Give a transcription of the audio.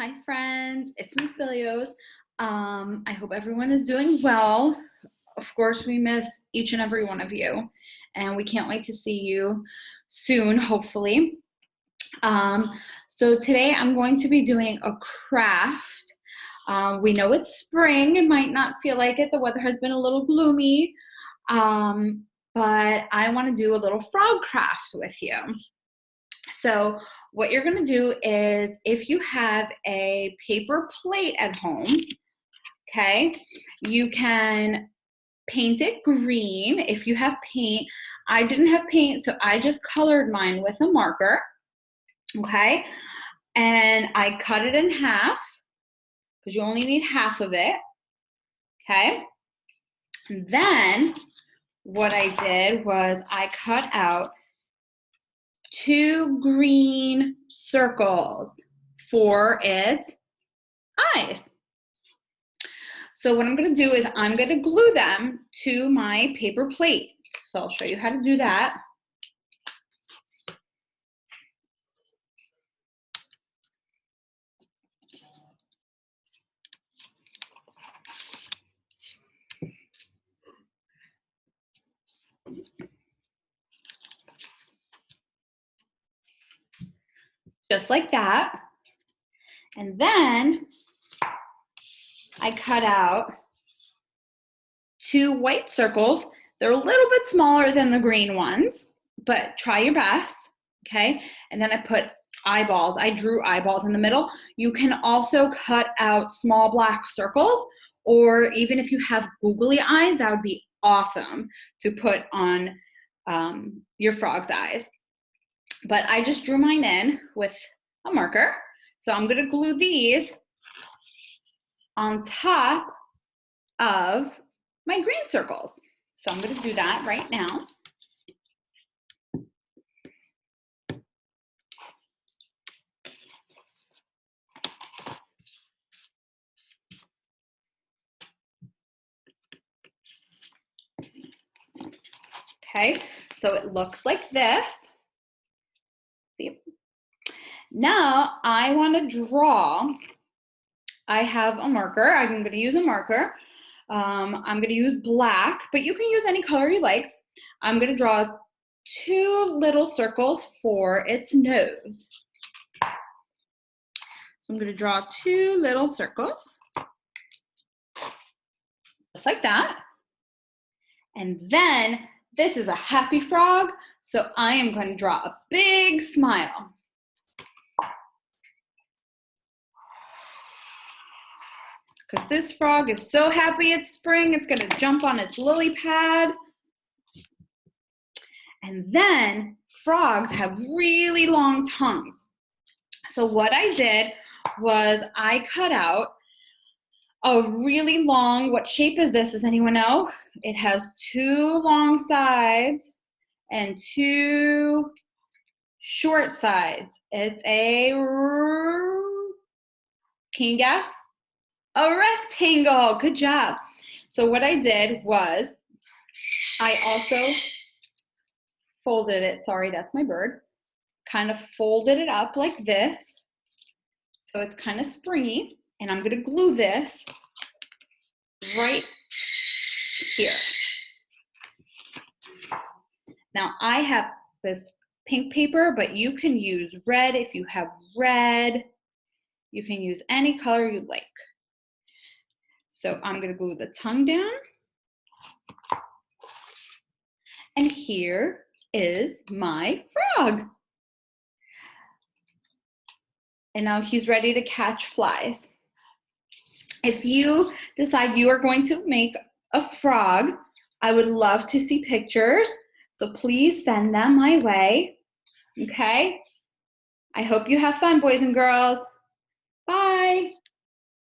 Hi friends, it's Miss Bilios. I hope everyone is doing well. Of course, we miss each and every one of you, and we can't wait to see you soon, hopefully. So today I'm going to be doing a craft. We know it's spring. It might not feel like it. The weather has been a little gloomy, but I want to do a little frog craft with you. So what you're going to do is, if you have a paper plate at home, okay, you can paint it green. If you have paint, I didn't have paint, so I just colored mine with a marker, okay, and I cut it in half because you only need half of it, okay. And then what I did was I cut out 2 green circles for its eyes. So what I'm going to do is I'm going to glue them to my paper plate. So I'll show you how to do that. Just like that. And then I cut out 2 white circles. They're a little bit smaller than the green ones, but try your best, okay? And then I put eyeballs. I drew eyeballs in the middle. You can also cut out small black circles, or even if you have googly eyes, that would be awesome to put on your frog's eyes. But I just drew mine in with a marker. So I'm gonna glue these on top of my green circles. So I'm gonna do that right now. Okay, so it looks like this. See? Now I want to draw. I have a marker. I'm going to use a marker. I'm going to use black, but you can use any color you like. I'm going to draw 2 little circles for its nose. So I'm going to draw 2 little circles, just like that. And then this is a happy frog, so I am going to draw a big smile. Because this frog is so happy it's spring, it's gonna jump on its lily pad. And then frogs have really long tongues. So what I did was I cut out a really long, what shape is this? Does anyone know? It has 2 long sides and 2 short sides. It's a, can you guess? A rectangle. Good job. So what I did was I also folded it. Sorry, that's my bird. Kind of folded it up like this. So it's kind of springy. And I'm going to glue this right here. Now I have this pink paper, but you can use red if you have red. You can use any color you like. So I'm going to glue the tongue down. And here is my frog. And now he's ready to catch flies. If you decide you are going to make a frog, I would love to see pictures. So please send them my way. Okay? I hope you have fun, boys and girls. Bye.